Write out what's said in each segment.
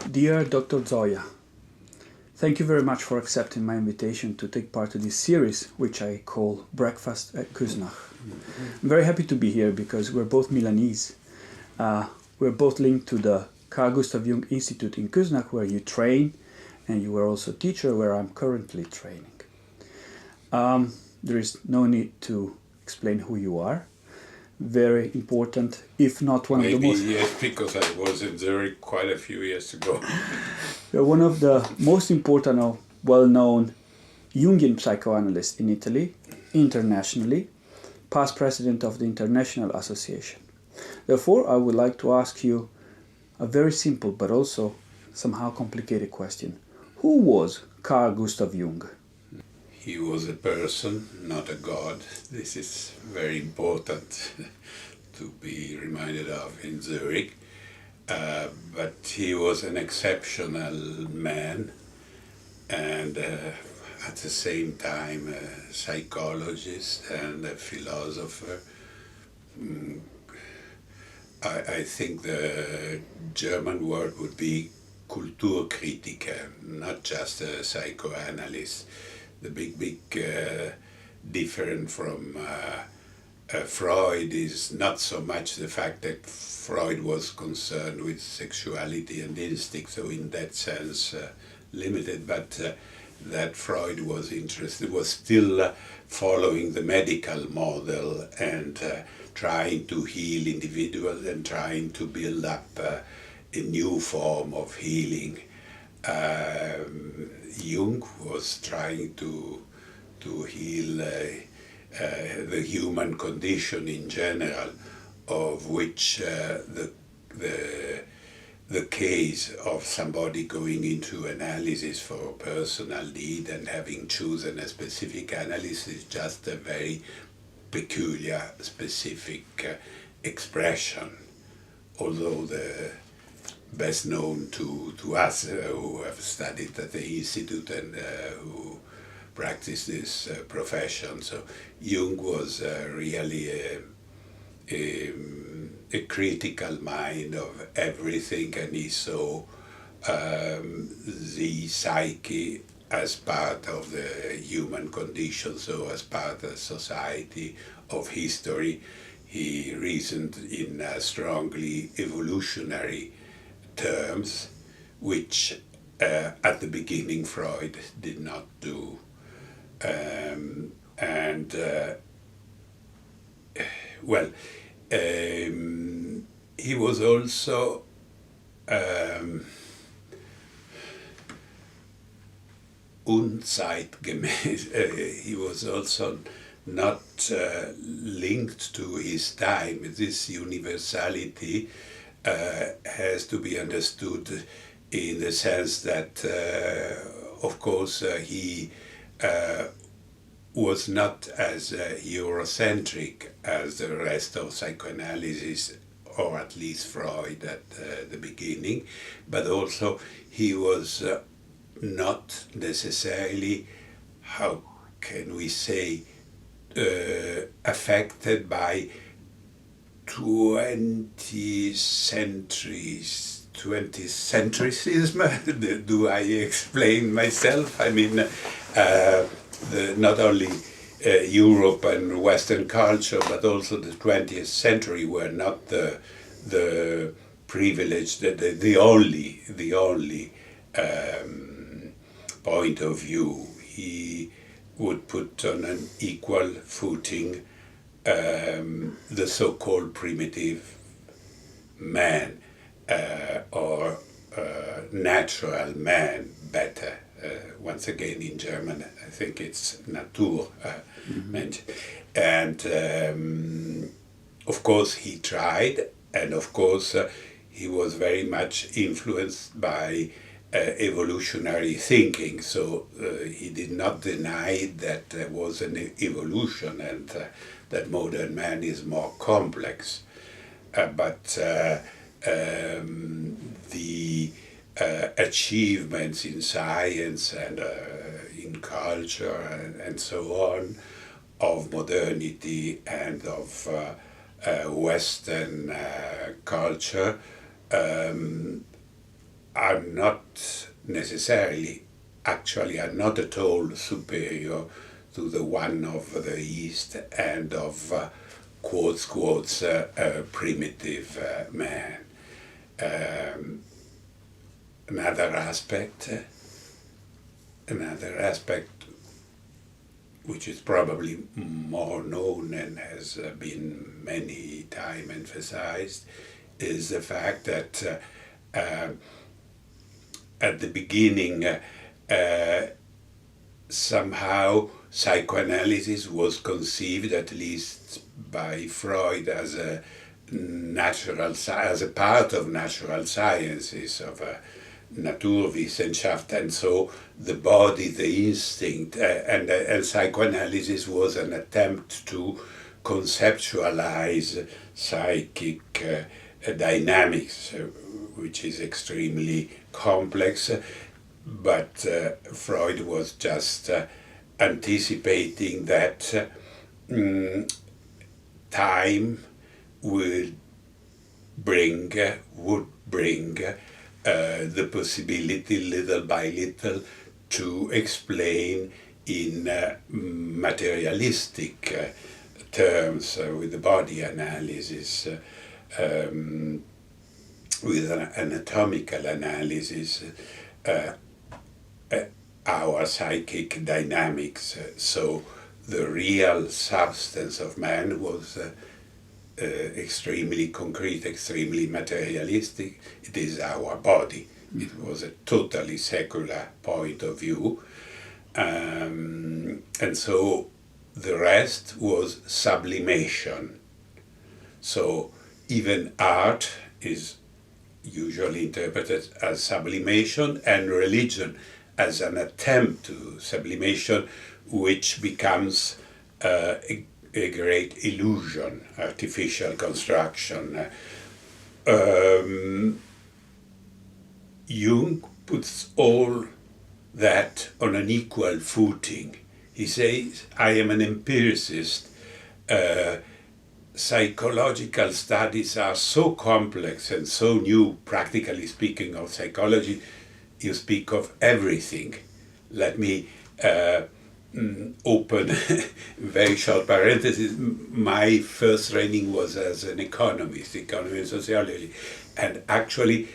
Dear Dr. Zoja, thank you very much for accepting my invitation to take part in this series, which I call Breakfast at Küsnacht. I'm very happy to be here because we're both Milanese. We're both linked to the Carl Gustav Jung Institute in Küsnacht, where you train, and you were also a teacher, where I'm currently training. There is no need to explain who you are. Very important, if not one of the most... Maybe yes, because I was in Zurich quite a few years ago. You're one of the most important or well-known Jungian psychoanalysts in Italy, internationally, past president of the International Association. Therefore, I would like to ask you a very simple but also somehow complicated question. Who was Carl Gustav Jung? He was a person, not a god. This is very important to be reminded of in Zurich. But he was an exceptional man and at the same time a psychologist and a philosopher. I think the German word would be Kulturkritiker, not just a psychoanalyst. The big difference from Freud is not so much the fact that Freud was concerned with sexuality and instinct, so in that sense limited, but that Freud was interested, was still following the medical model and trying to heal individuals and trying to build up a new form of healing. Jung was trying to heal the human condition in general, of which the case of somebody going into analysis for personal need and having chosen a specific analysis is just a very peculiar, specific expression, although the best known to us who have studied at the Institute and who practice this profession. So Jung was really a critical mind of everything, and he saw the psyche as part of the human condition, so as part of society, of history. He reasoned in strongly evolutionary terms, which at the beginning Freud did not do. He was also unzeitgemäß. He was also not linked to his time. This universality has to be understood in the sense that, of course, he was not as Eurocentric as the rest of psychoanalysis, or at least Freud at the beginning, but also he was not necessarily, how can we say, affected by 20th centuryism. Do I explain myself? I mean, not only Europe and Western culture, but also the 20th century were not the privileged, the only point of view. He would put on an equal footing the so-called primitive man or natural man, better. Once again, in German, I think it's Natur mentioned. And of course, he tried, and of course, he was very much influenced by evolutionary thinking. So he did not deny that there was an evolution and that modern man is more complex. But the achievements in science and in culture and so on of modernity and of Western culture are not necessarily, actually are not at all superior to the one of the East and of quotes, primitive man. Another aspect which is probably more known and has been many times emphasized, is the fact that at the beginning somehow psychoanalysis was conceived, at least by Freud, as a part of natural sciences, of a Naturwissenschaft, and so the body, the instinct, and psychoanalysis was an attempt to conceptualize psychic dynamics, which is extremely complex, but Freud was just anticipating that time would bring the possibility, little by little, to explain in materialistic terms, with the body analysis, with an anatomical analysis, our psychic dynamics. So the real substance of man was extremely concrete, extremely materialistic. It is our body. It was a totally secular point of view. And so the rest was sublimation. So even art is usually interpreted as sublimation, and religion as an attempt to sublimation, which becomes a great illusion, artificial construction. Jung puts all that on an equal footing. He says, I am an empiricist. Psychological studies are so complex and so new, practically speaking of psychology, you speak of everything. Let me open very short parenthesis. My first training was as an economist, economy and sociology, and actually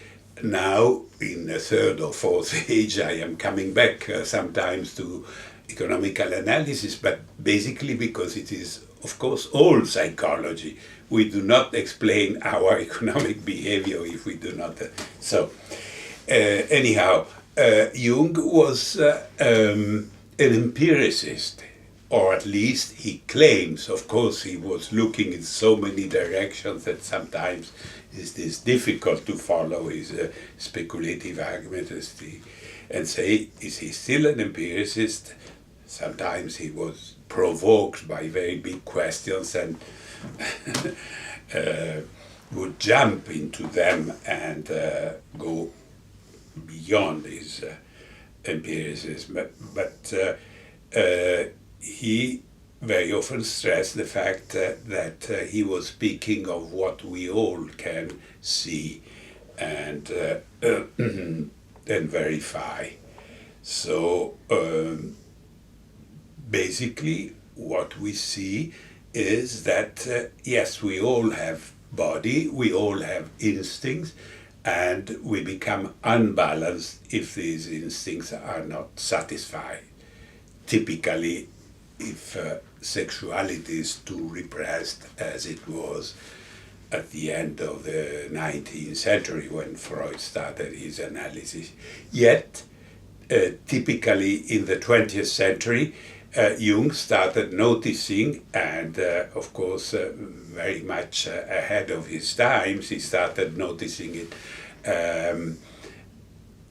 now in the third or fourth age I am coming back sometimes to economical analysis, but basically because it is, of course, all psychology. We do not explain our economic behavior if we do not. Anyhow, Jung was an empiricist, or at least he claims. Of course, he was looking in so many directions that sometimes it is difficult to follow his speculative argument and say, is he still an empiricist? Sometimes he was provoked by very big questions and would jump into them and go beyond his empiricism. But he very often stressed the fact that he was speaking of what we all can see and verify. So basically what we see is that yes, we all have body, we all have instincts, and we become unbalanced if these instincts are not satisfied. Typically, if sexuality is too repressed, as it was at the end of the 19th century when Freud started his analysis. Yet, typically in the 20th century, Jung started noticing, and of course very much ahead of his times, he started noticing it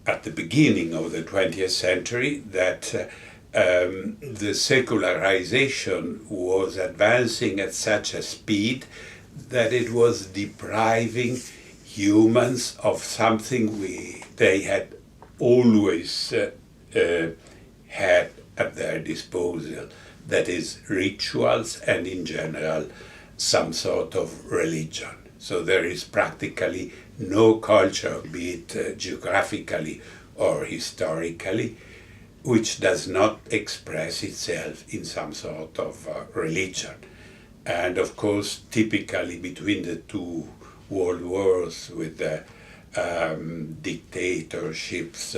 at the beginning of the 20th century, that the secularization was advancing at such a speed that it was depriving humans of something they had always had at their disposal, that is rituals and in general some sort of religion. So there is practically no culture, be it geographically or historically, which does not express itself in some sort of religion. And of course, typically between the two world wars with the dictatorships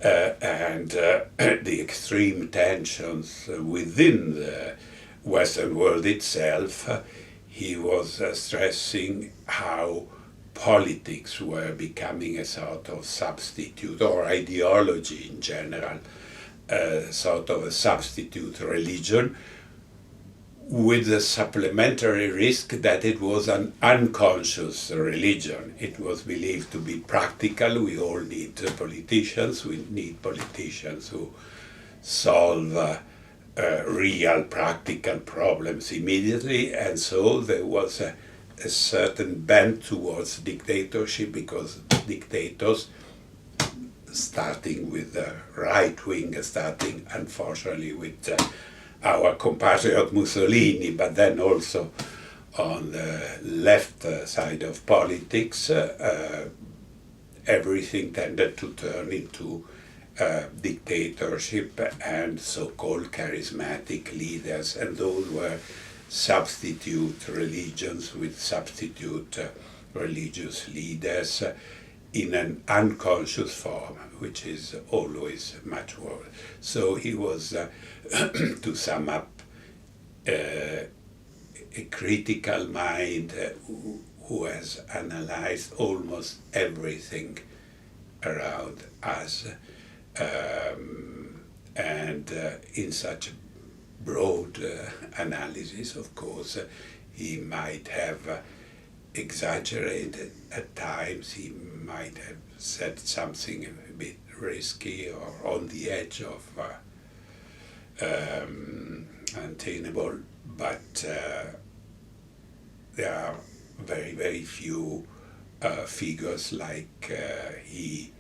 and the extreme tensions within the Western world itself, he was stressing how politics were becoming a sort of substitute, or ideology in general, sort of a substitute religion, with the supplementary risk that it was an unconscious religion. It was believed to be practical. We all need politicians. We need politicians who solve real practical problems immediately. And so there was a certain bent towards dictatorship, because dictators, starting with the right wing, starting unfortunately with our compatriot Mussolini, but then also on the left side of politics, everything tended to turn into dictatorship and so-called charismatic leaders, and those were substitute religions with substitute religious leaders in an unconscious form, which is always much worse. So he was, to sum up, a critical mind who has analyzed almost everything around us, and in such broad analysis, of course, he might have exaggerated at times. He might have said something a bit risky or on the edge of untenable, but there are very, very few figures like he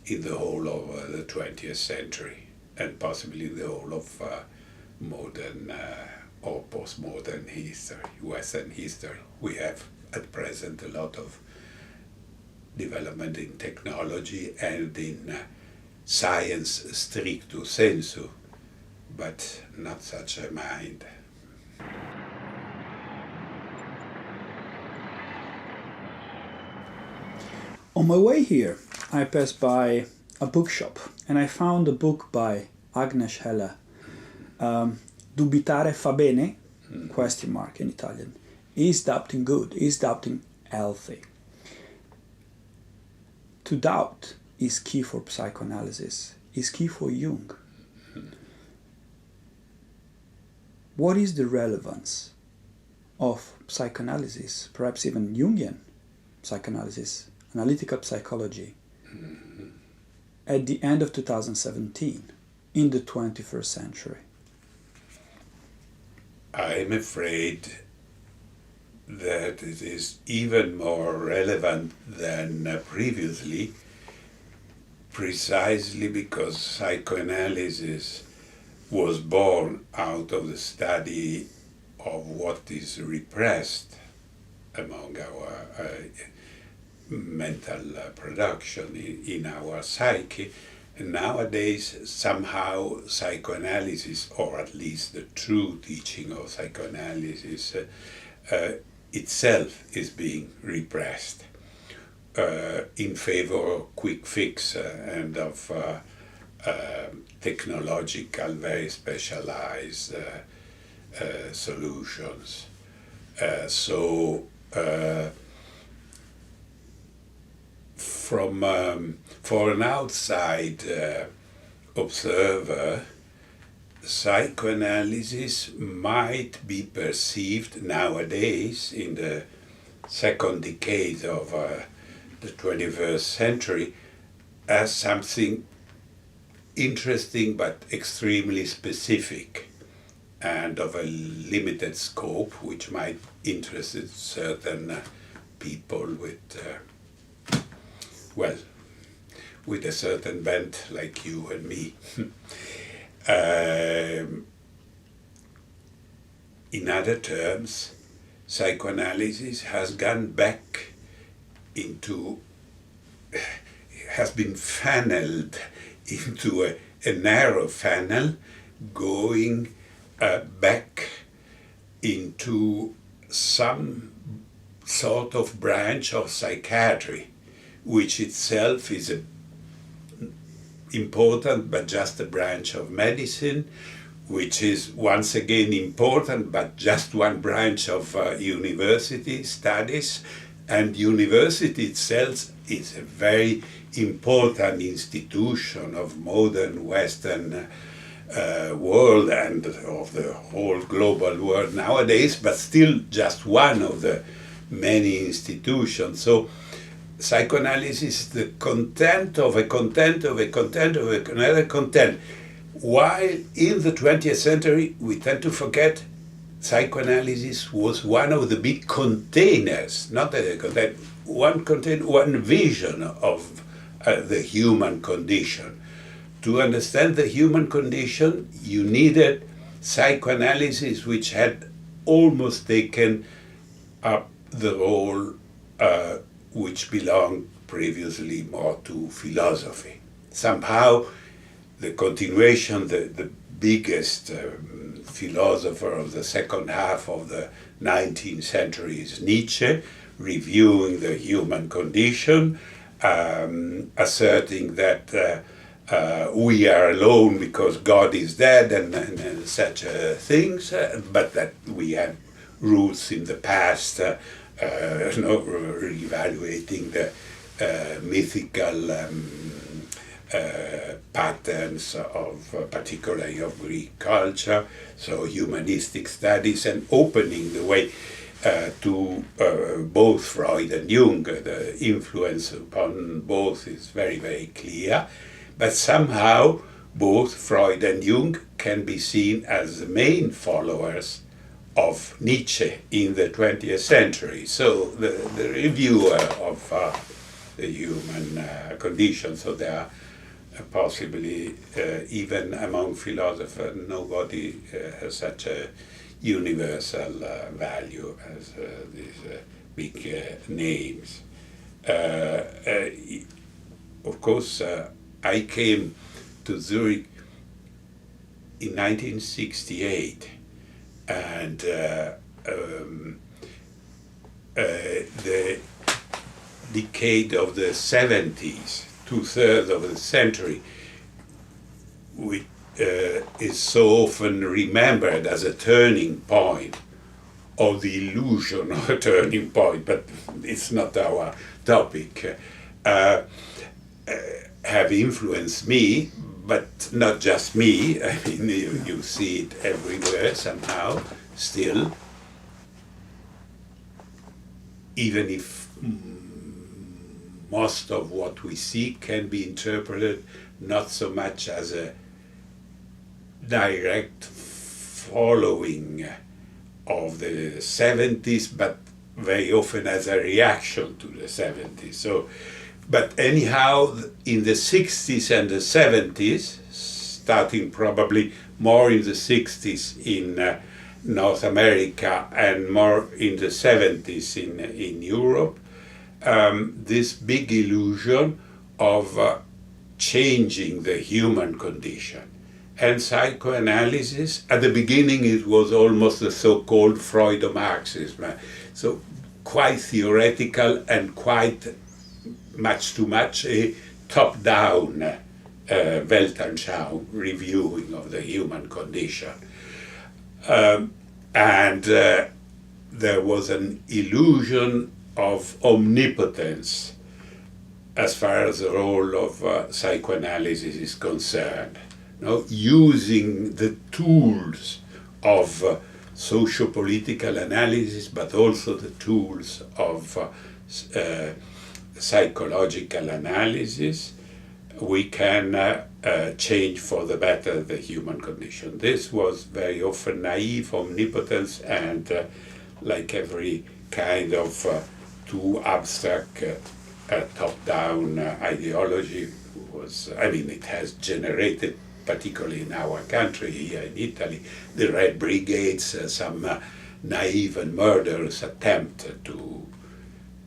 in the whole of the 20th century, and possibly the whole of modern or postmodern history, Western history. We have at present a lot of development in technology and in science stricto sensu, but not such a mind. On my way here, I passed by a bookshop and I found a book by Agnes Heller, Dubitare fa bene? Question mark in Italian. Is doubting good? Is doubting healthy? To doubt is key for psychoanalysis, is key for Jung. What is the relevance of psychoanalysis, perhaps even Jungian psychoanalysis, analytical psychology, at the end of 2017, in the 21st century? I'm afraid that it is even more relevant than previously, precisely because psychoanalysis was born out of the study of what is repressed among our mental production in our psyche. And nowadays, somehow psychoanalysis, or at least the true teaching of psychoanalysis, itself is being repressed in favor of quick fix and of technological, very specialized solutions. For an outside observer, psychoanalysis might be perceived nowadays, in the second decade of the 21st century, as something interesting but extremely specific and of a limited scope, which might interest certain people with a certain bent like you and me. In other terms, psychoanalysis has gone back has been funneled into a narrow funnel going back into some sort of branch of psychiatry, which itself is important but just a branch of medicine, which is once again important but just one branch of university studies. And university itself is a very important institution of modern Western world and of the whole global world nowadays, but still just one of the many institutions. So psychoanalysis is the content of a content of a content of another content. While in the 20th century we tend to forget psychoanalysis was one of the big containers, not a content, one vision of the human condition. To understand the human condition, you needed psychoanalysis, which had almost taken up the role which belonged previously more to philosophy. Somehow, the continuation, the biggest philosopher of the second half of the 19th century is Nietzsche, reviewing the human condition, asserting that we are alone because God is dead and such things, but that we have roots in the past, reevaluating the mythical patterns of particularly of Greek culture, so humanistic studies, and opening the way to both Freud and Jung. The influence upon both is very, very clear, but somehow both Freud and Jung can be seen as the main followers of Nietzsche in the 20th century. So the reviewer of the human condition, so there are possibly even among philosophers nobody has such a universal value as these big names. Of course, I came to Zurich in 1968, and the decade of the 70s, two-thirds of the century, which is so often remembered as a turning point, or the illusion of a turning point, but it's not our topic, have influenced me, but not just me. I mean, you see it everywhere somehow, still, even if most of what we see can be interpreted not so much as a direct following of the 70s, but very often as a reaction to the 70s. So, but anyhow, in the 60s and the 70s, starting probably more in the 60s in North America and more in the 70s in Europe, this big illusion of changing the human condition. And psychoanalysis, at the beginning it was almost the so-called Freudo-Marxism, so quite theoretical and quite much too much a top-down Weltanschauung, reviewing of the human condition. And there was an illusion of omnipotence as far as the role of psychoanalysis is concerned. Using the tools of socio-political analysis, but also the tools of psychological analysis, we can change for the better the human condition. This was very often naive omnipotence, and like every kind of too abstract top-down ideology was, I mean, it has generated, particularly in our country, here in Italy, the Red Brigades, some naive and murderous attempt to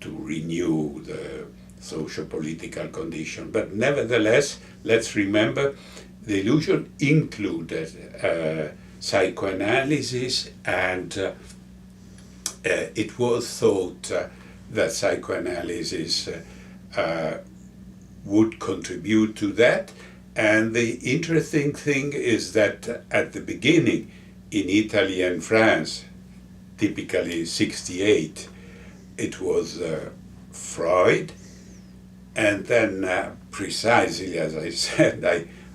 to renew the socio-political condition. But nevertheless, let's remember the illusion included psychoanalysis, and it was thought that psychoanalysis would contribute to that. And the interesting thing is that at the beginning, in Italy and France, typically 68, it was Freud, and then precisely as I said,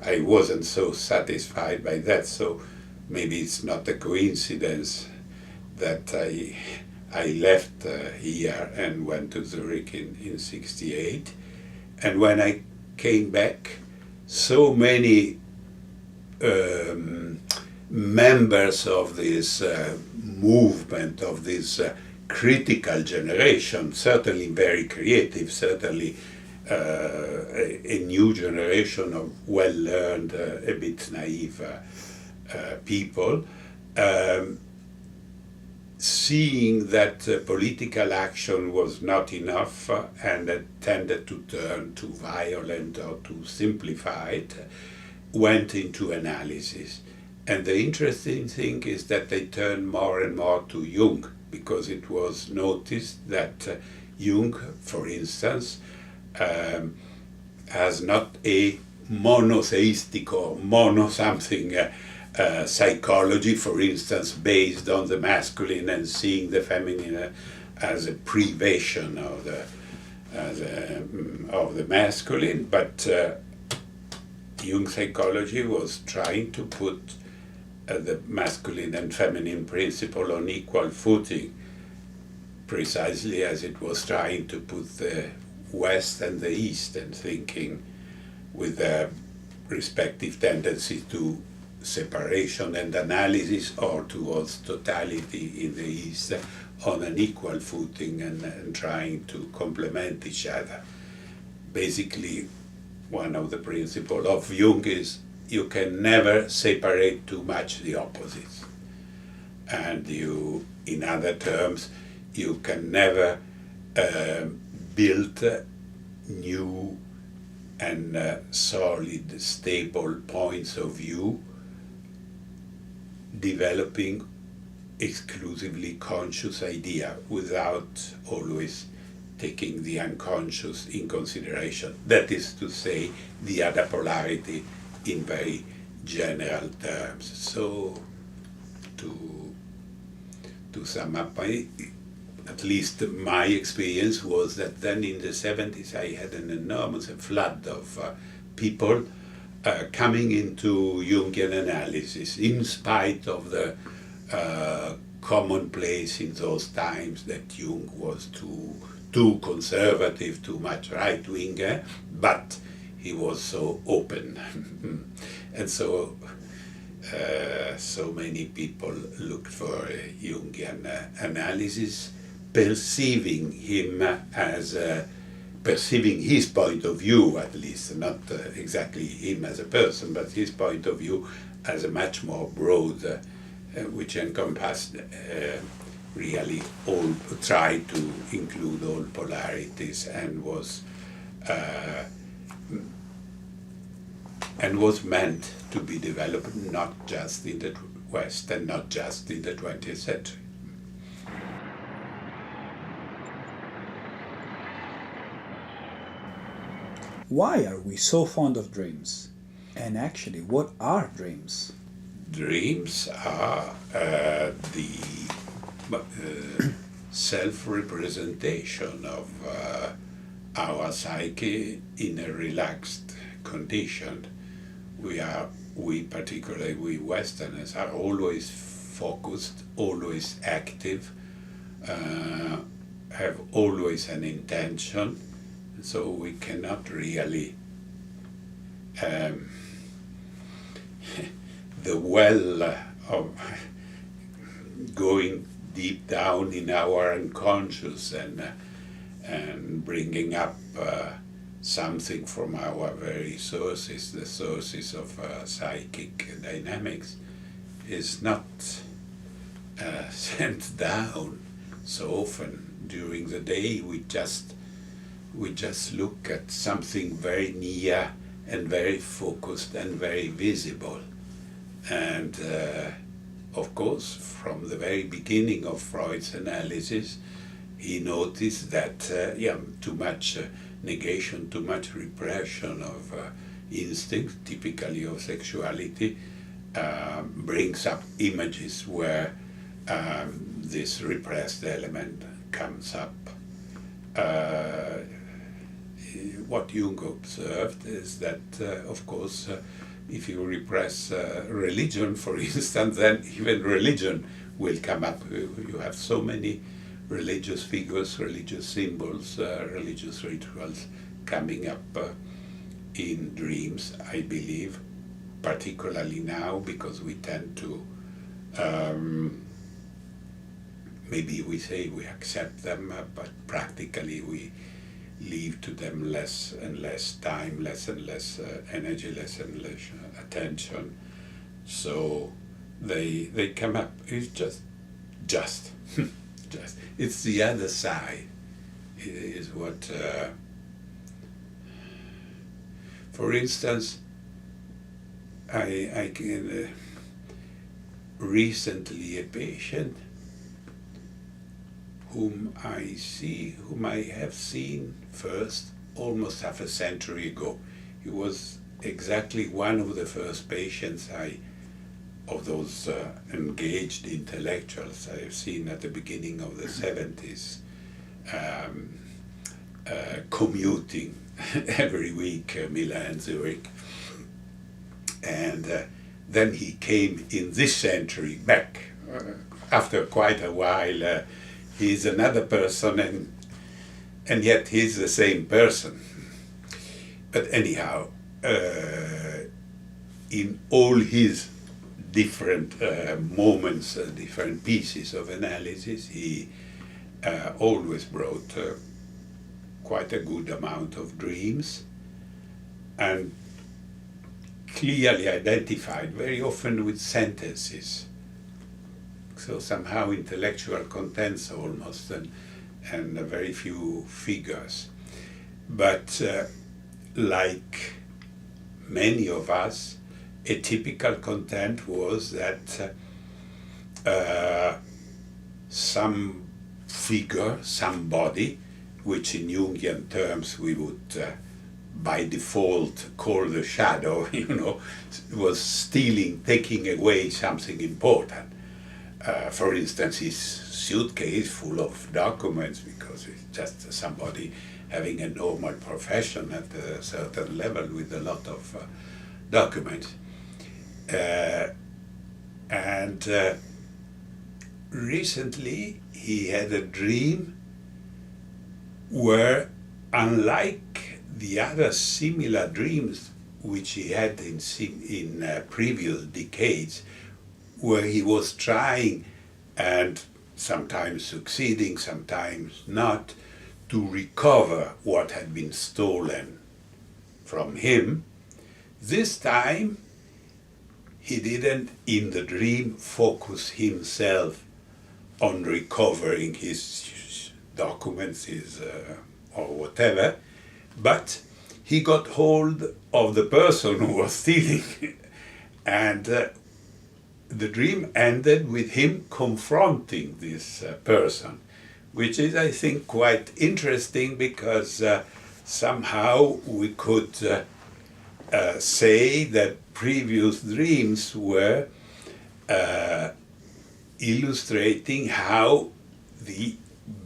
I wasn't so satisfied by that, so maybe it's not a coincidence that I left here and went to Zurich in 68. And when I came back, so many members of this movement, of this critical generation, certainly very creative, certainly a new generation of well-learned, a bit naive people, seeing that political action was not enough and that tended to turn too violent or too simplified, went into analysis. And the interesting thing is that they turned more and more to Jung, because it was noticed that Jung, for instance, has not a monotheistic or mono-something psychology, for instance, based on the masculine and seeing the feminine as a privation of the masculine, but Jung psychology was trying to put the masculine and feminine principle on equal footing, precisely as it was trying to put the West and the East, and thinking with their respective tendency to separation and analysis or towards totality in the East on an equal footing, and trying to complement each other. Basically, one of the principles of Jung is you can never separate too much the opposites. And you, in other terms, you can never build new and solid, stable points of view developing exclusively conscious idea without always taking the unconscious in consideration. That is to say, the other polarity in very general terms. So, to sum up, at least my experience was that then in the 70s I had an enormous flood of people coming into Jungian analysis, in spite of the commonplace in those times that Jung was too conservative, too much right-winger, but he was so open. And so so many people looked for Jungian analysis, perceiving him as perceiving his point of view, at least, not exactly him as a person, but his point of view as a much more broad, which encompassed really all, tried to include all polarities, and was meant to be developed not just in the West and not just in the 20th century. Why are we so fond of dreams? And actually, what are dreams? Dreams are the self-representation of our psyche in a relaxed condition. We particularly we Westerners, are always focused, always active, have always an intention, so we cannot really the well of going deep down in our unconscious and bringing up something from our very sources, the sources of psychic dynamics, is not sent down so often during the day we just look at something very near and very focused and very visible. And of course, from the very beginning of Freud's analysis, he noticed that too much negation, too much repression of instinct, typically of sexuality, brings up images where this repressed element comes up. What Jung observed is that, of course, if you repress religion, for instance, then even religion will come up. You have so many religious figures, religious symbols, religious rituals coming up in dreams, I believe, particularly now, because we tend to, maybe we say we accept them, but practically we leave to them less and less time, less and less energy, less and less attention. So they come up. It's just. It's the other side. It is what, for instance, I can recently a patient whom I have seen first almost half a century ago. He was exactly one of the first patients of those engaged intellectuals I have seen at the beginning of the 70s, commuting every week, Milan, Zurich. And then he came in this century, Beck. After quite a while, he's another person, and yet he's the same person. But anyhow, in all his different moments, different pieces of analysis, he always brought quite a good amount of dreams, and clearly identified, very often with sentences. So somehow intellectual contents almost, and very few figures. But like many of us, a typical content was that some figure, somebody, which in Jungian terms we would by default call the shadow, was stealing, taking away something important. For instance, his suitcase full of documents, because it's just somebody having a normal profession at a certain level with a lot of documents. And recently he had a dream where, unlike the other similar dreams which he had in previous decades, where he was trying, and sometimes succeeding, sometimes not, to recover what had been stolen from him, this time he didn't, in the dream, focus himself on recovering his documents, or whatever, but he got hold of the person who was stealing, and the dream ended with him confronting this person, which is, I think, quite interesting, because somehow we could say that previous dreams were illustrating how the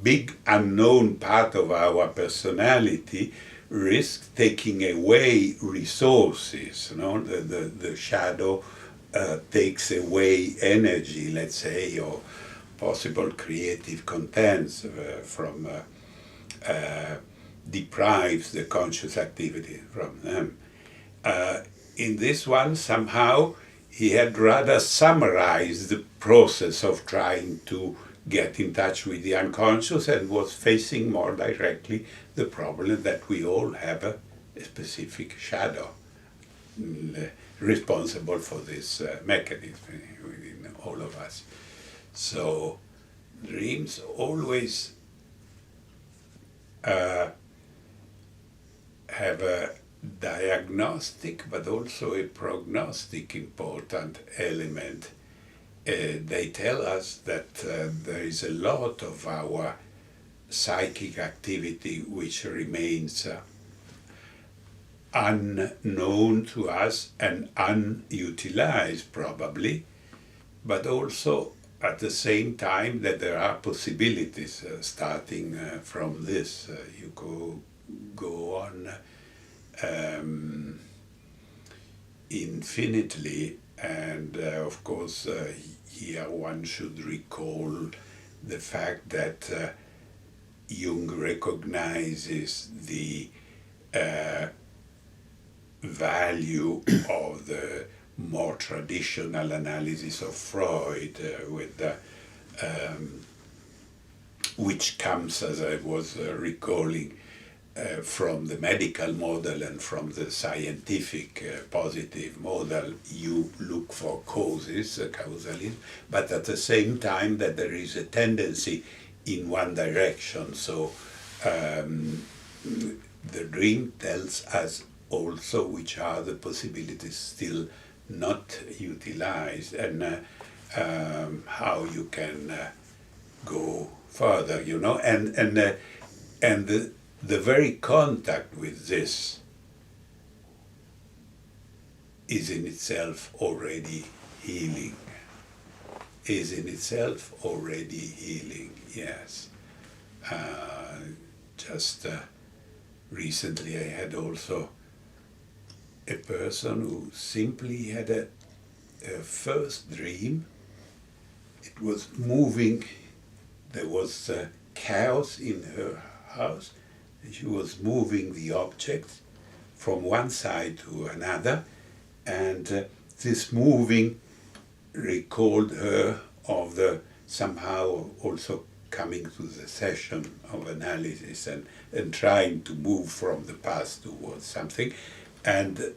big unknown part of our personality risks taking away resources. The shadow takes away energy, let's say, or possible creative contents deprives the conscious activity from them. In this one, somehow, he had rather summarized the process of trying to get in touch with the unconscious, and was facing more directly the problem that we all have a specific shadow responsible for this mechanism within all of us. So dreams always have a diagnostic but also a prognostic important element. They tell us that there is a lot of our psychic activity which remains unknown to us and unutilized probably, but also at the same time that there are possibilities starting from this. You go on infinitely, and of course here one should recall the fact that Jung recognizes the value of the more traditional analysis of Freud, which comes, as I was recalling, from the medical model and from the scientific positive model. You look for causes, causalism, but at the same time that there is a tendency in one direction. So the dream tells us also which are the possibilities still not utilized, and how you can go further, you know, and the very contact with this is in itself already healing. Is in itself already healing, yes. Just recently I had also a person who simply had a first dream. It was moving, there was chaos in her house. She was moving the objects from one side to another, and this moving recalled her of the somehow also coming to the session of analysis and trying to move from the past towards something. And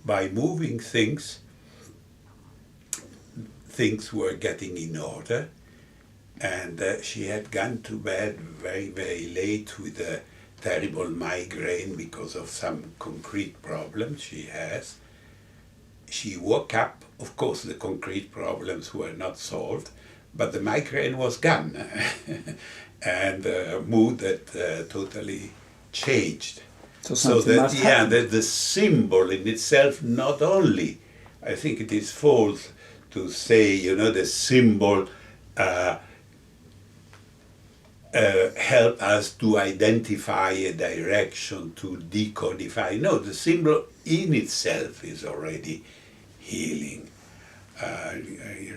by moving things were getting in order, and she had gone to bed very, very late with a terrible migraine because of some concrete problems she has. She woke up, of course the concrete problems were not solved, but the migraine was gone and mood that totally changed. So that, yeah, the symbol in itself, not only, I think it is false to say, you know, the symbol help us to identify a direction, to decodify. No, the symbol in itself is already healing. I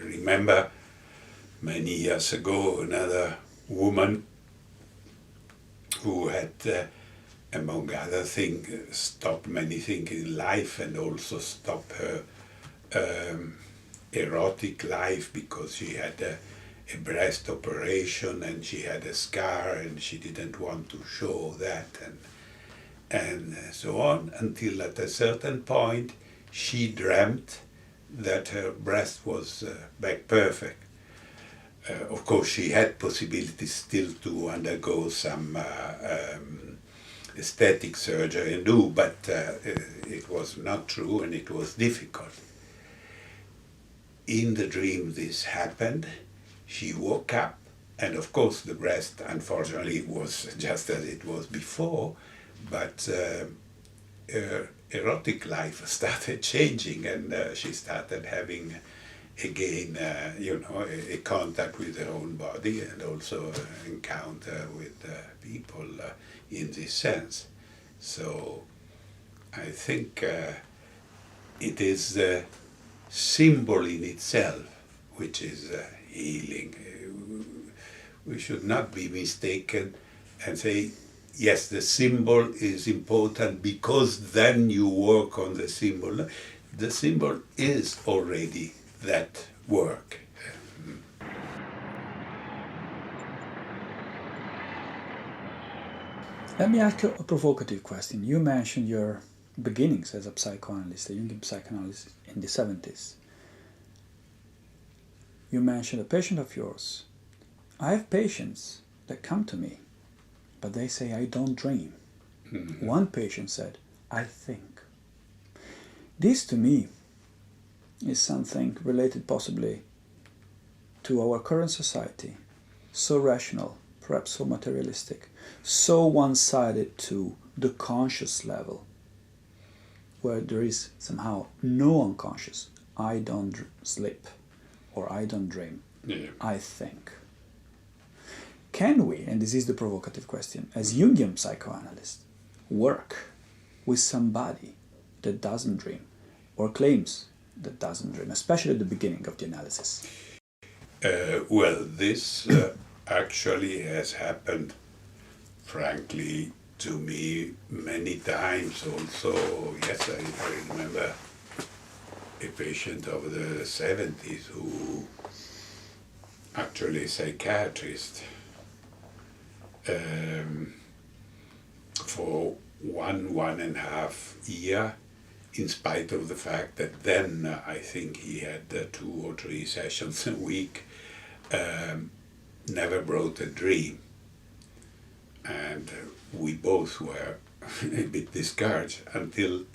remember many years ago another woman who had, among other things, stopped many things in life and also stopped her erotic life because she had a breast operation and she had a scar and she didn't want to show that and so on, until at a certain point she dreamt that her breast was back perfect. Of course she had possibilities still to undergo some aesthetic surgery and do, but it was not true and it was difficult. In the dream this happened. She woke up, and of course the breast unfortunately was just as it was before, but her erotic life started changing, and she started having again a contact with her own body and also encounter with people in this sense. So I think it is the symbol in itself which is healing. We should not be mistaken and say, yes, the symbol is important because then you work on the symbol. The symbol is already that work. Let me ask you a provocative question. You mentioned your beginnings as a psychoanalyst, a Jungian psychoanalyst in the 70s. You mentioned a patient of yours. I have patients that come to me but they say, I don't dream. Mm-hmm. One patient said, I think. This to me is something related possibly to our current society, so rational, perhaps so materialistic, so one-sided to the conscious level, where there is somehow no unconscious. I don't sleep, or I don't dream, I think. Can we, and this is the provocative question, as Jungian psychoanalysts, work with somebody that doesn't dream, or claims that doesn't dream, especially at the beginning of the analysis? Well, this actually has happened, frankly, to me many times also. Yes, I remember a patient of the 70s who actually a psychiatrist for 1.5 years, in spite of the fact that then I think he had 2 or 3 sessions a week, never brought a dream. And we both were a bit discouraged until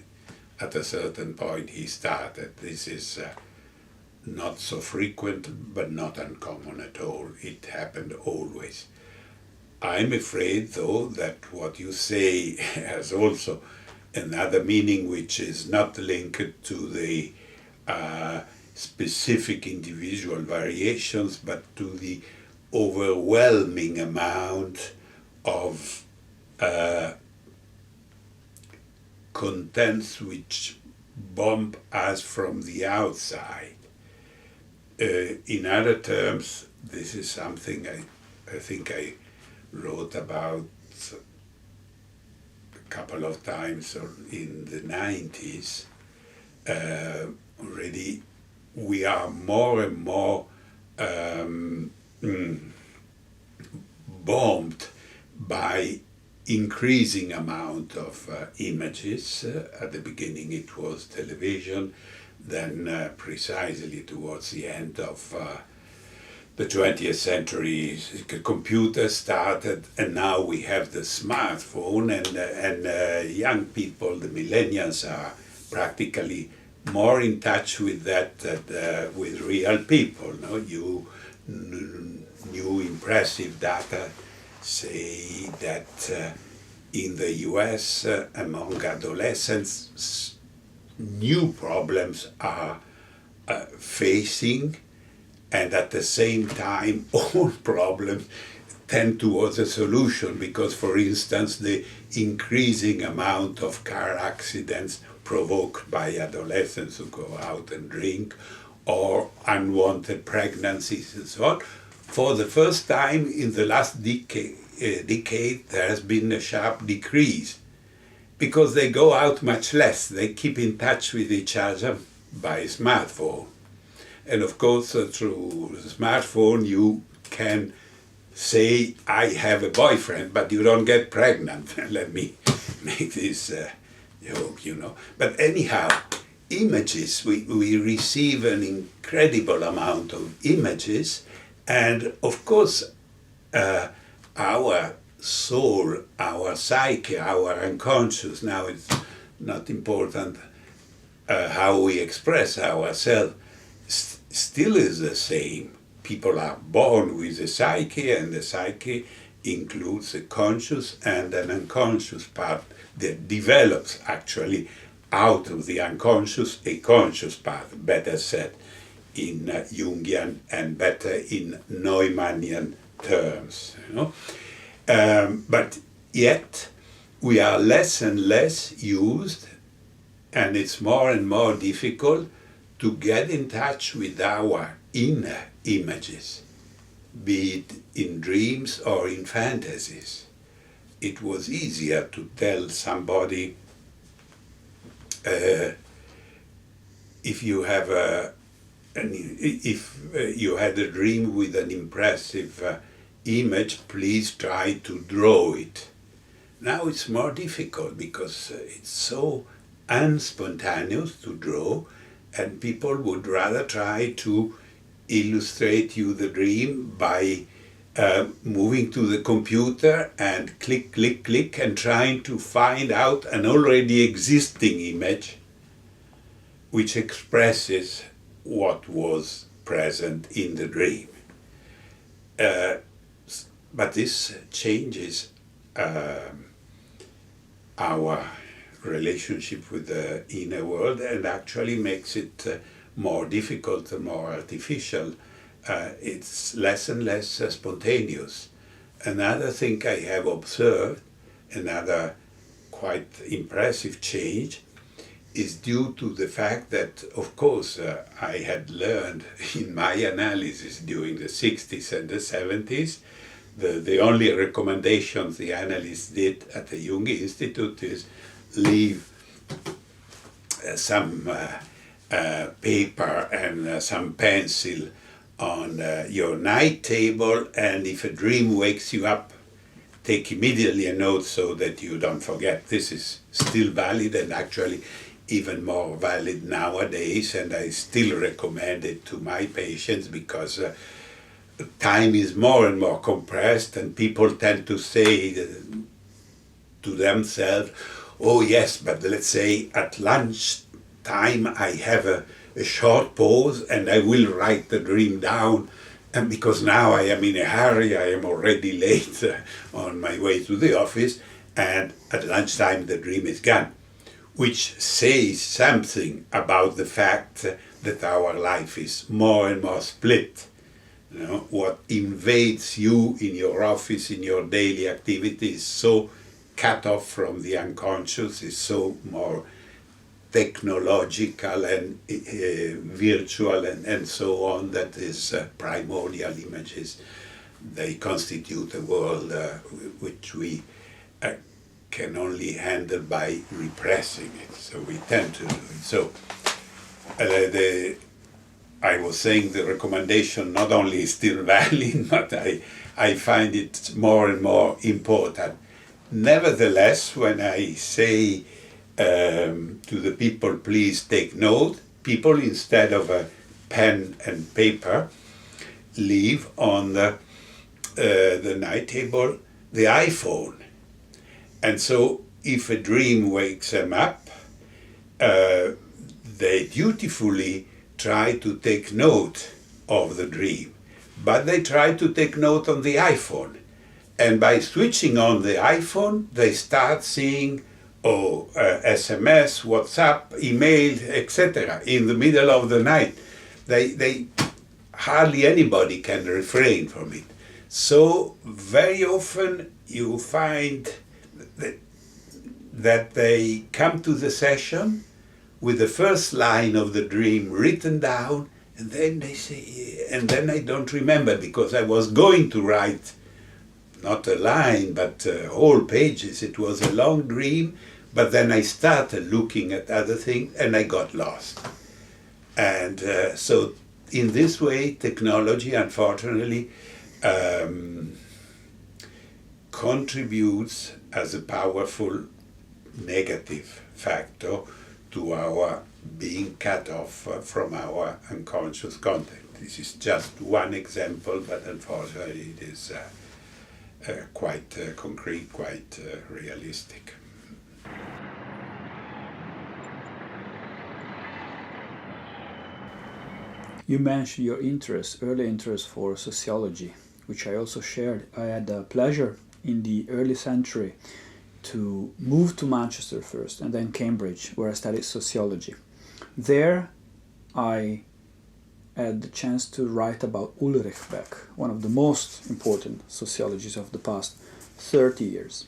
at a certain point he started. This is not so frequent, but not uncommon at all. It happened always. I'm afraid, though, that what you say has also another meaning which is not linked to the specific individual variations, but to the overwhelming amount of contents which bomb us from the outside. In other terms, this is something I think I wrote about a couple of times in the 90s. Already we are more and more bombed by increasing amount of images. At the beginning it was television, then precisely towards the end of the 20th century, computers started, and now we have the smartphone, and young people, the millennials, are practically more in touch with that than with real people. No? New impressive data say that in the US, among adolescents, new problems are facing, and at the same time, old problems tend towards a solution, because, for instance, the increasing amount of car accidents provoked by adolescents who go out and drink, or unwanted pregnancies and so on. For the first time in the last decade, there has been a sharp decrease, because they go out much less. They keep in touch with each other by smartphone. And of course, through the smartphone, you can say, I have a boyfriend, but you don't get pregnant. Let me make this joke, you know. But anyhow, images, we receive an incredible amount of images, and of course, our soul, our psyche, our unconscious, now it's not important how we express ourselves, still is the same. People are born with a psyche, and the psyche includes a conscious and an unconscious part that develops actually out of the unconscious a conscious part, better said in Jungian and better in Neumannian terms. You know? But yet we are less and less used, and it's more and more difficult to get in touch with our inner images, be it in dreams or in fantasies. It was easier to tell somebody, if you have if you had a dream with an impressive image, please try to draw it. Now it's more difficult, because it's so unspontaneous to draw, and people would rather try to illustrate you the dream by moving to the computer and click, click, click, and trying to find out an already existing image which expresses what was present in the dream. But this changes our relationship with the inner world and actually makes it more difficult and more artificial. It's less and less spontaneous. Another thing I have observed, another quite impressive change, is due to the fact that, of course, I had learned in my analysis during the 60s and the 70s, the only recommendations the analysts did at the Jung Institute is leave some paper and some pencil on your night table, and if a dream wakes you up, take immediately a note so that you don't forget. This is still valid and actually even more valid nowadays, and I still recommend it to my patients because time is more and more compressed, and people tend to say to themselves, oh yes, but let's say at lunch time I have a short pause and I will write the dream down, and because now I am in a hurry, I am already late on my way to the office, and at lunchtime the dream is gone, which says something about the fact that our life is more and more split. You know, what invades you in your office, in your daily activity, is so cut off from the unconscious, is so more technological and virtual and so on, that is primordial images. They constitute a world which we can only handle by repressing it. So we tend to do it. So I was saying the recommendation not only is still valid, but I find it more and more important. Nevertheless, when I say to the people, please take note, people, instead of a pen and paper, leave on the night table the iPhone. And so if a dream wakes them up, they dutifully try to take note of the dream, but they try to take note on the iPhone. And by switching on the iPhone, they start seeing SMS, WhatsApp, email, etc. in the middle of the night. They hardly anybody can refrain from it. So very often you find that they come to the session with the first line of the dream written down, and then they say, and then I don't remember because I was going to write not a line but whole pages. It was a long dream, but then I started looking at other things and I got lost. And so in this way, technology, unfortunately, contributes as a powerful negative factor to our being cut off from our unconscious content. This is just one example, but unfortunately it is quite concrete, quite realistic. You mentioned your early interest for sociology, which I also shared. I had the pleasure in the early century to move to Manchester first and then Cambridge, where I studied sociology. There I had the chance to write about Ulrich Beck, one of the most important sociologists of the past 30 years.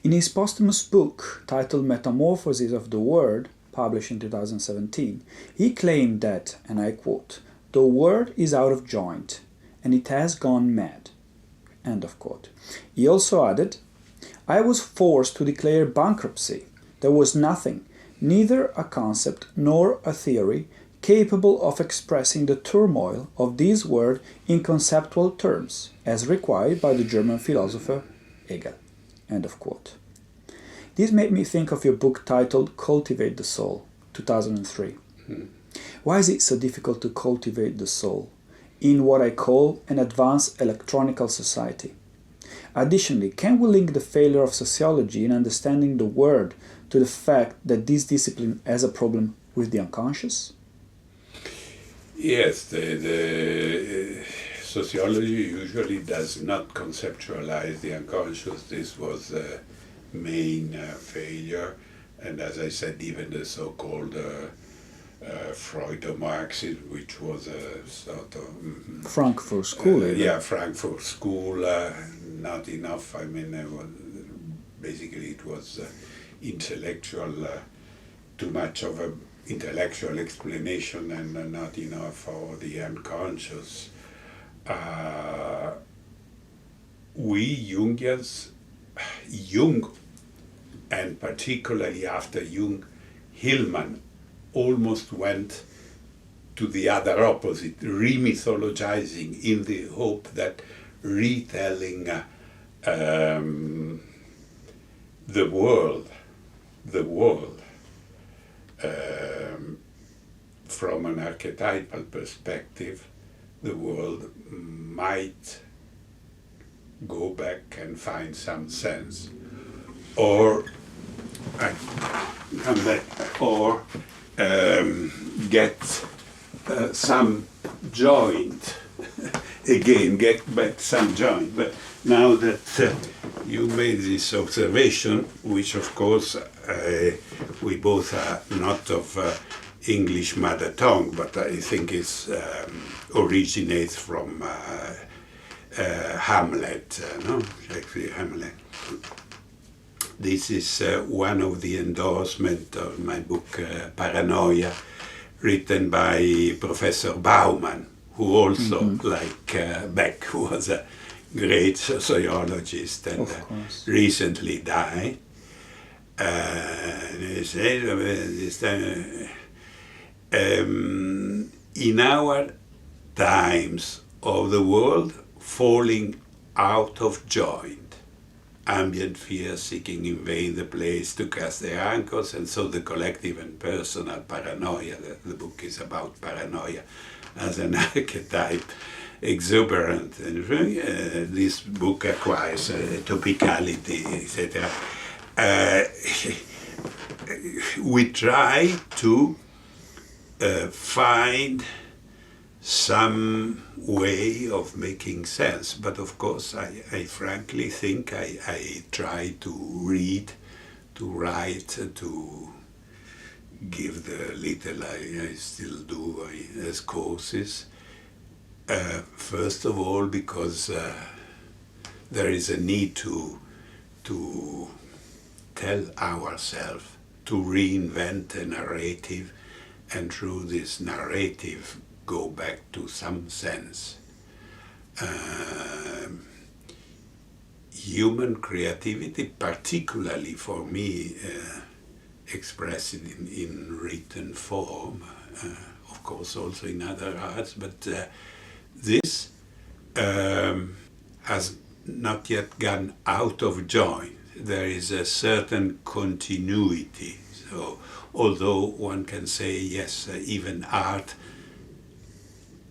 In his posthumous book titled Metamorphosis of the Word, published in 2017, he claimed that, and I quote, "The word is out of joint and it has gone mad." End of quote. He also added, "I was forced to declare bankruptcy. There was nothing, neither a concept nor a theory, capable of expressing the turmoil of this word in conceptual terms, as required by the German philosopher Hegel." End of quote. This made me think of your book titled Cultivate the Soul, 2003. Why is it so difficult to cultivate the soul? in what I call an advanced electronical society. Additionally, can we link the failure of sociology in understanding the word to the fact that this discipline has a problem with the unconscious? Yes, the sociology usually does not conceptualize the unconscious. This was the main failure, and as I said, even the so-called Freudo-Marxism, which was a sort of Frankfurt School. Frankfurt School, not enough. I mean, basically it was intellectual, too much of a intellectual explanation and not enough for the unconscious. We Jungians, Jung, and particularly after Jung, Hillman almost went to the other opposite, remythologizing in the hope that retelling the world, from an archetypal perspective, the world might go back and find some sense, or come back, or get some joint again, get back some joint. But now that you made this observation, which of course we both are not of English mother tongue, but I think it originates from Hamlet, no? Shakespeare Hamlet. This is one of the endorsements of my book Paranoia, written by Professor Bauman, who also, like Beck, was a great sociologist and recently died. He said this time, in our times of the world falling out of joint, ambient fear seeking in vain the place to cast their anchors, and so the collective and personal paranoia, the book is about paranoia as an archetype, exuberant, and this book acquires topicality, etc. We try to find some way of making sense, but of course I frankly think I try to read, to write, to give the little I still do as courses. First of all, because there is a need to tell ourselves, to reinvent a narrative, and through this narrative go back to some sense. Human creativity, particularly for me, expressed in written form, of course also in other arts, but this has not yet gone out of joint. There is a certain continuity. So, although one can say, yes, even art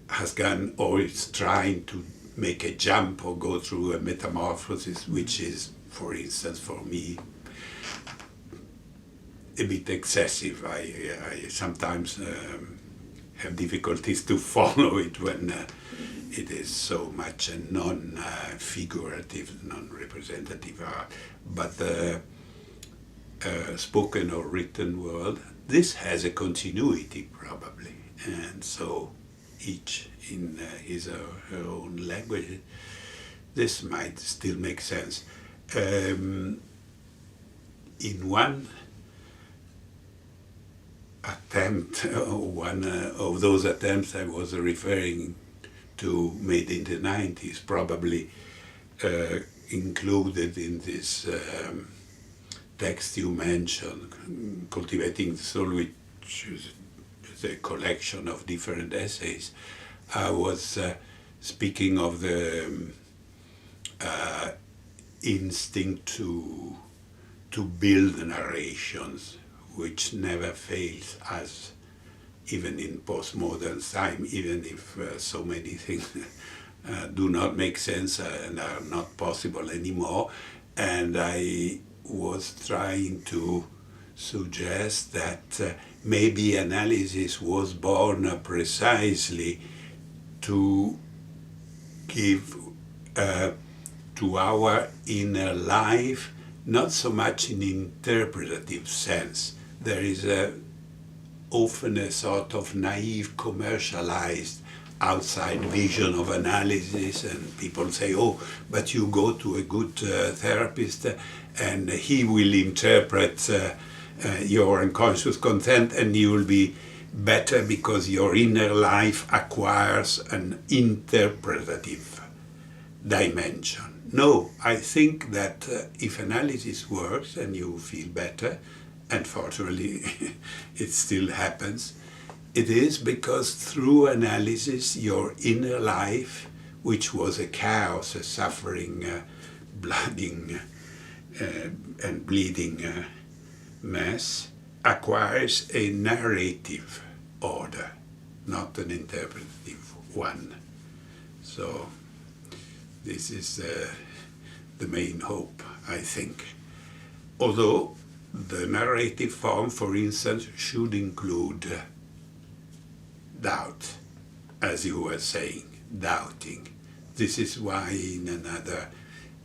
has gone, or it's trying to make a jump or go through a metamorphosis, which is, for instance, for me, a bit excessive. I sometimes have difficulties to follow it when it is so much a non-figurative, non-representative art. But the spoken or written world, this has a continuity probably, and so each in his or her own language, this might still make sense. In one attempt, one of those attempts I was referring to, made in the 90s, probably included in this text you mentioned, Cultivating the Soul, which is a collection of different essays. I was speaking of the instinct to build narrations, which never fails us even in postmodern time, even if so many things do not make sense and are not possible anymore. And I was trying to suggest that maybe analysis was born precisely to give to our inner life not so much in interpretative sense. There is often a sort of naive, commercialized outside vision of analysis, and people say, oh, but you go to a good therapist and he will interpret your unconscious content and you will be better because your inner life acquires an interpretative dimension. No, I think that if analysis works and you feel better, and fortunately it still happens, it is because through analysis your inner life, which was a chaos, a suffering, blooding and bleeding mess, acquires a narrative order, not an interpretative one. So this is the main hope, I think. Although the narrative form, for instance, should include doubt, as you were saying, doubting. This is why in another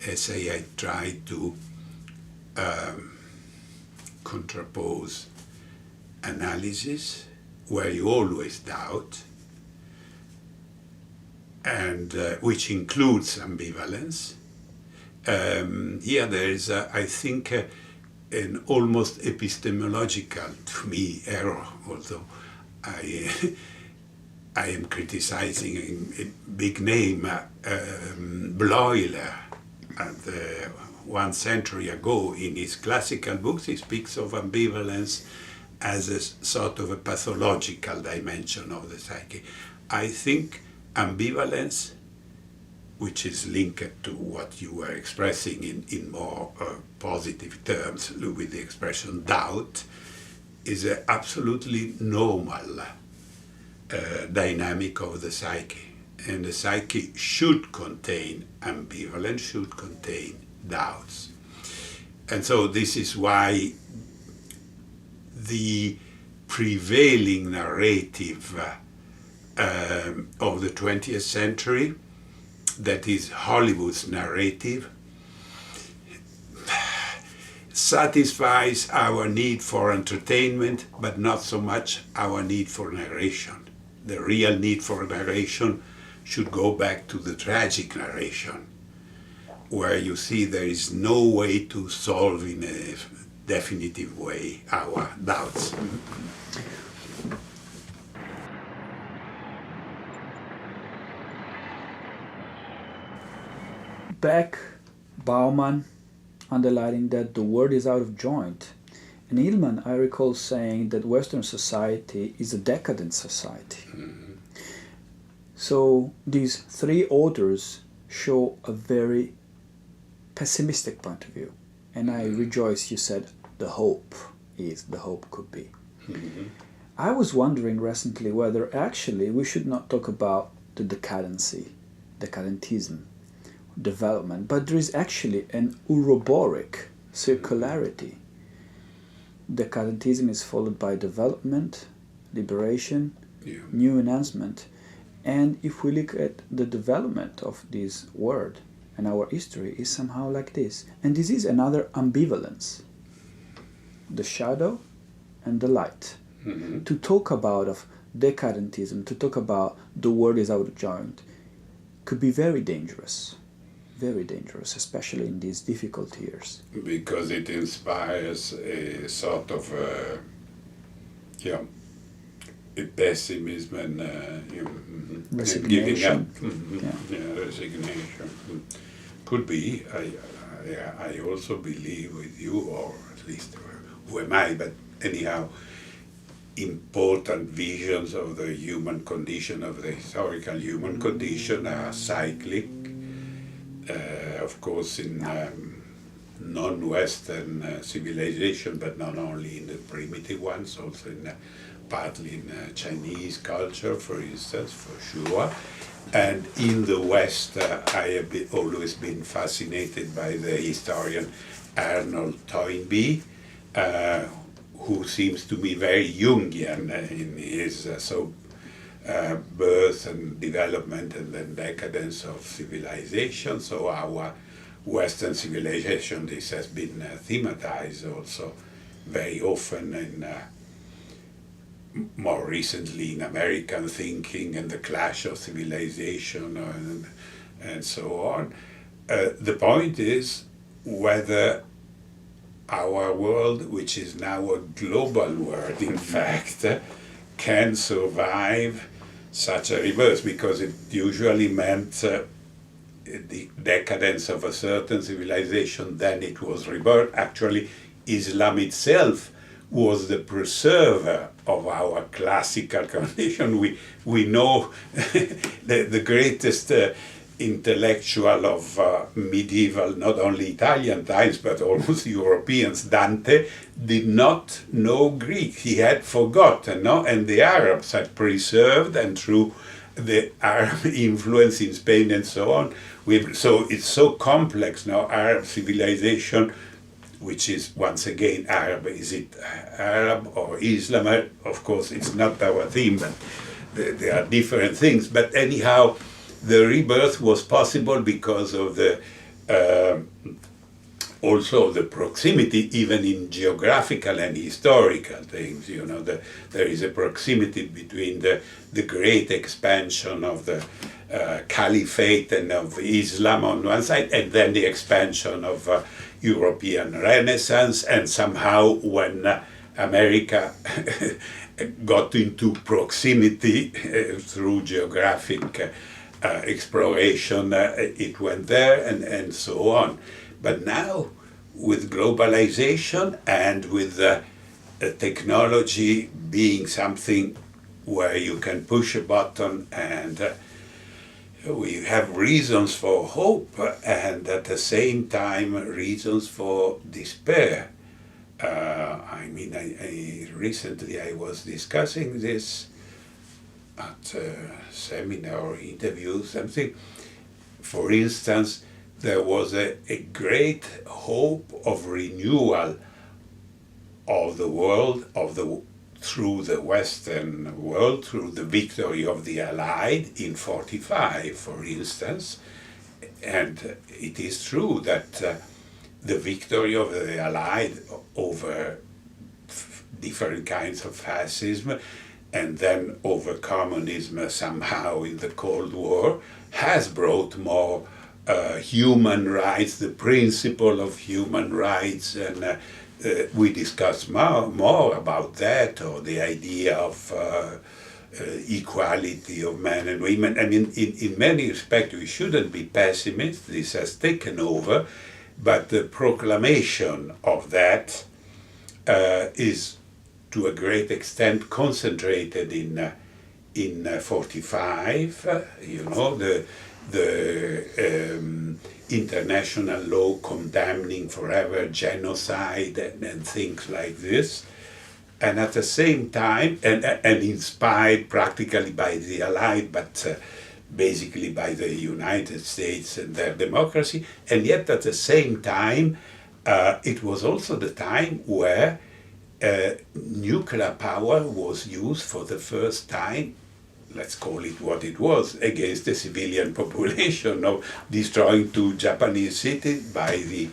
essay I tried to contrapose analysis, where you always doubt, and which includes ambivalence. Here there is, I think, an almost epistemological, to me, error, although I am criticizing a big name, Bleuler, at 1 century ago. In his classical books he speaks of ambivalence as a sort of a pathological dimension of the psyche. I think ambivalence, which is linked to what you were expressing in more positive terms with the expression doubt, is an absolutely normal dynamic of the psyche. And the psyche should contain ambivalence, should contain doubts. And so this is why the prevailing narrative of the 20th century, that is Hollywood's narrative, satisfies our need for entertainment, but not so much our need for narration. The real need for narration should go back to the tragic narration, where you see there is no way to solve in a definitive way our doubts. Beck, Bauman, underlining that the word is out of joint. And Milan, I recall saying that Western society is a decadent society. Mm-hmm. So these three authors show a very pessimistic point of view. And I rejoice you said the hope could be. Mm-hmm. I was wondering recently whether actually we should not talk about the decadentism, development, but there is actually an Ouroboros circularity. Decadentism is followed by development, liberation, new enhancement. And if we look at the development of this word and our history is somehow like this. And this is another ambivalence. The shadow and the light. Mm-hmm. To talk about of decadentism, to talk about the word is out of joint, could be very dangerous, especially in these difficult years. Because it inspires a sort of a pessimism and giving up. Mm-hmm. Resignation. Could be. I also believe with you, or at least who am I, but anyhow, important visions of the human condition, of the historical human condition, are cyclic. Of course, in non-Western civilization, but not only in the primitive ones, also in partly in Chinese culture, for instance, for sure. And in the West, I have always been fascinated by the historian Arnold Toynbee, who seems to me very Jungian in his birth and development and then decadence of civilization. So our Western civilization, this has been thematized also very often in more recently in American thinking and the clash of civilization and so on. The point is whether our world, which is now a global world, in fact, can survive such a rebirth, because it usually meant the decadence of a certain civilization, then it was rebirth. Actually, Islam itself was the preserver of our classical condition. We know the greatest intellectual of medieval, not only Italian times, but almost Europeans, Dante, did not know Greek. He had forgotten, no? And the Arabs had preserved, and through the Arab influence in Spain and so on, so it's so complex now, Arab civilization, which is once again Arab. Is it Arab or Islam? Of course, it's not our theme, but there are different things. But anyhow, the rebirth was possible because of the also the proximity, even in geographical and historical things. You know, there is a proximity between the great expansion of the caliphate and of Islam on one side, and then the expansion of European Renaissance, and somehow when America got into proximity through geographic exploration, it went there, and so on. But now, with globalization and with technology being something where you can push a button and we have reasons for hope and at the same time reasons for despair. Recently I was discussing this at a seminar or interview, something. For instance, there was a great hope of renewal of the world, through the Western world, through the victory of the Allied in 1945, for instance. And it is true that the victory of the Allied over different kinds of fascism and then over communism somehow in the Cold War has brought more human rights, the principle of human rights, and we discussed more about that, or the idea of equality of men and women. I mean, in many respects, we shouldn't be pessimists. This has taken over, but the proclamation of that is to a great extent concentrated in 1945. You know, the international law condemning forever genocide and things like this, and at the same time, and inspired practically by the Allied, but basically by the United States and their democracy, and yet at the same time, it was also the time where nuclear power was used for the first time, let's call it what it was, against the civilian population, of destroying 2 Japanese cities by the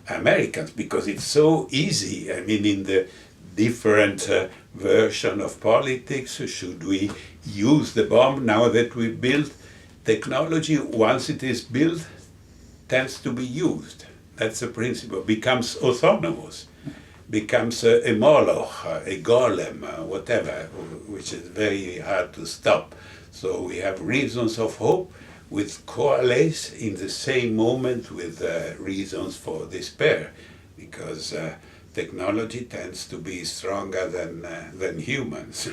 Americans, because it's so easy. I mean, in the different version of politics, should we use the bomb now that we built technology? Once it is built, tends to be used. That's the principle. Becomes autonomous, becomes a moloch, a golem, whatever, which is very hard to stop. So we have reasons of hope which coalesce in the same moment with reasons for despair, because technology tends to be stronger than humans.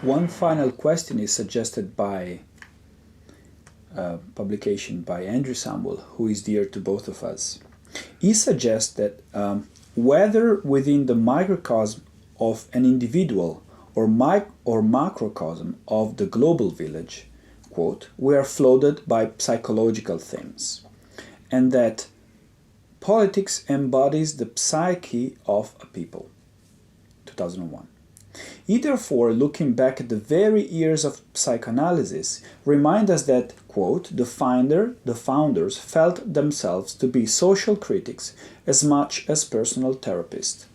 One final question is suggested by a publication by Andrew Samuel, who is dear to both of us. He suggests that whether within the microcosm of an individual or macrocosm of the global village, quote, we are flooded by psychological themes, and that politics embodies the psyche of a people. 2001. He therefore, looking back at the very years of psychoanalysis, reminds us that, quote, the founders felt themselves to be social critics as much as personal therapists.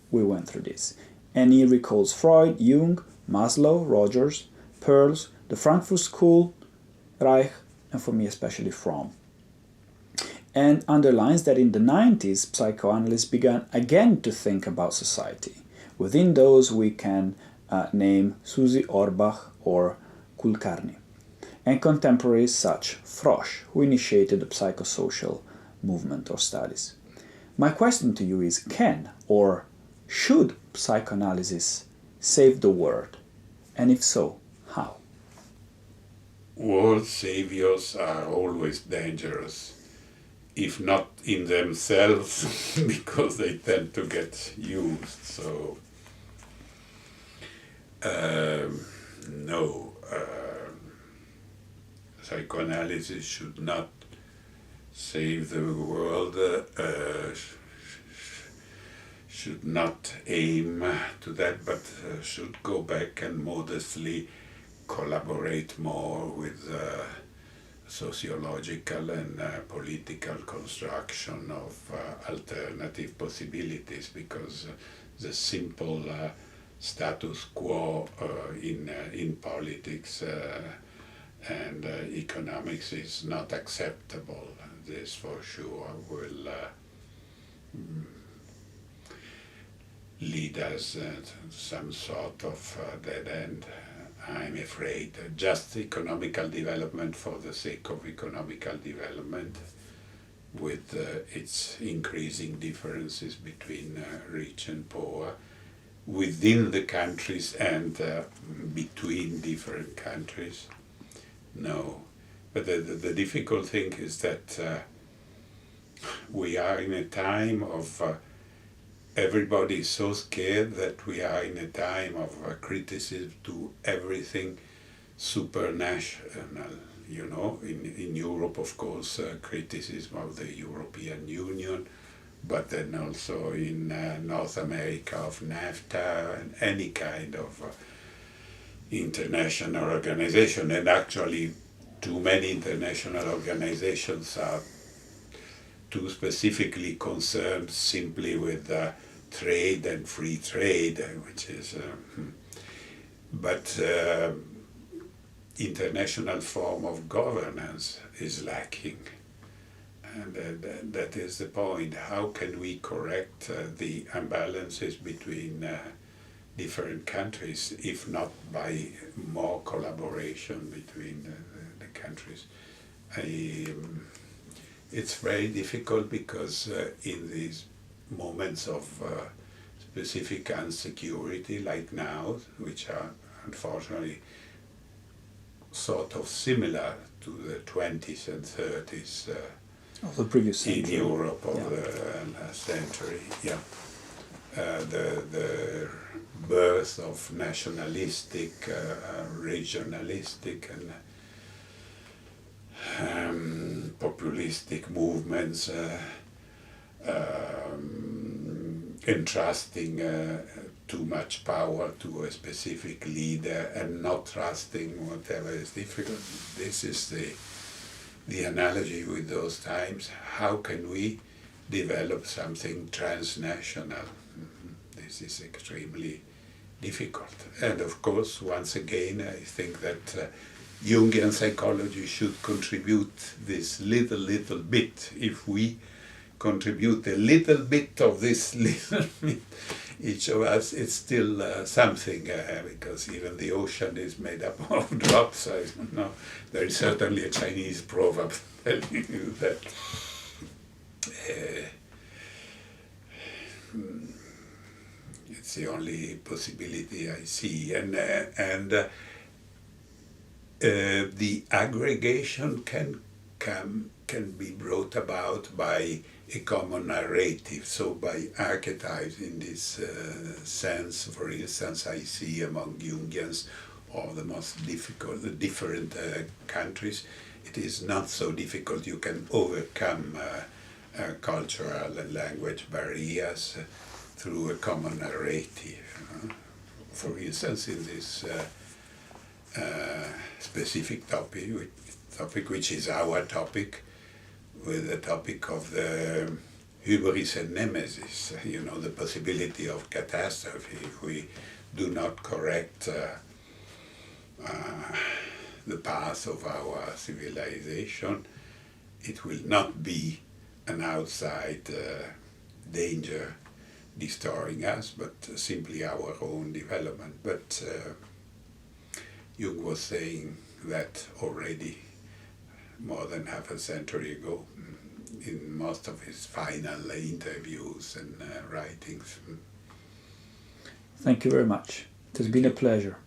We went through this. And he recalls Freud, Jung, Maslow, Rogers, Peirce, the Frankfurt School, Reich, and for me especially Fromm. And underlines that in the 90s, psychoanalysts began again to think about society. Within those we can name Susie Orbach or Kulkarni, and contemporaries such Frosch, who initiated the psychosocial movement or studies. My question to you is, can or should psychoanalysis save the world? And if so, how? World saviors are always dangerous, if not in themselves, because they tend to get used. So, no, psychoanalysis should not save the world, should not aim to that, but should go back and modestly collaborate more with sociological and political construction of alternative possibilities, because the simple status quo in politics and economics is not acceptable. This for sure will lead us to some sort of dead end. I'm afraid just economical development for the sake of economical development, with its increasing differences between rich and poor, within the countries and between different countries. No. But the difficult thing is that we are in a time of everybody is so scared that we are in a time of criticism to everything supranational. You know, in Europe, of course, criticism of the European Union, but then also in North America of NAFTA and any kind of international organization. And actually, too many international organizations are too specifically concerned simply with trade and free trade, which is, but international form of governance is lacking. And that is the point. How can we correct the imbalances between different countries, if not by more collaboration between the countries? It's very difficult because in these moments of specific insecurity like now, which are unfortunately sort of similar to the 20s and 30s of the previous century. In Europe of the last century, the birth of nationalistic, regionalistic and populistic movements, entrusting too much power to a specific leader and not trusting whatever is difficult. This is the analogy with those times. How can we develop something transnational? This is extremely difficult. And of course, once again, I think that Jungian psychology should contribute this little bit. If we contribute a little bit of this little bit, each of us, it's still something, because even the ocean is made up of drops. I don't know. There is certainly a Chinese proverb telling you that it's the only possibility I see. And the aggregation can be brought about by a common narrative. So by archetypes in this sense, for instance, I see among Jungians or the most difficult, the different countries, it is not so difficult. You can overcome cultural and language barriers through a common narrative. For instance, in this specific topic, which is our topic, with the topic of the hubris and nemesis, the possibility of catastrophe if we do not correct the path of our civilization. It will not be an outside danger destroying us, but simply our own development. But Jung was saying that already more than half a century ago in most of his final interviews and writings. Thank you very much. It has been a pleasure.